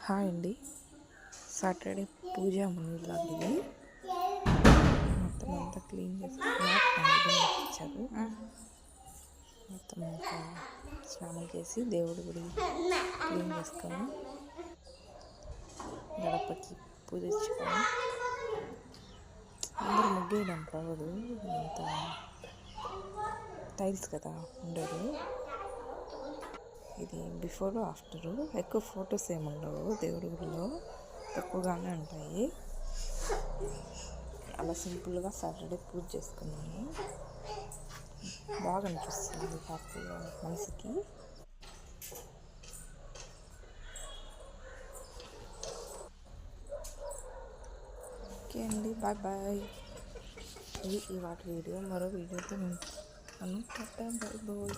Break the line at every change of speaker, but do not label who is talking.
Hi అండి. Saturday పూజ vlog ఇది. మొత్తం అంతా క్లీన్ చేసుకుని ఇచ్చారు. మొత్తం అంతా స్నానం చేసి దేవుడి గుడి క్లీన్ చేసుకొని గడపకి పూజ ఇచ్చుకొని అందరూ ముగ్గేయడం రావదు, అంత టైల్స్ కదా ఉండదు. ఇది బిఫోర్ ఆఫ్టరు. ఎక్కువ ఫొటోస్ ఏమి ఉండవు దేవుడి గుడిలో, తక్కువగానే ఉంటాయి. అలా సింపుల్గా సాటర్డే పూజ చేసుకున్నాను. బాగా అనిపిస్తుంది హ్యాపీగా మనసుకి. ఓకే అండి, బాయ్ బాయ్. ఇది వాటి వీడియో. మరో వీడియోతో నేను టాటా, బాయ్ బాయ్.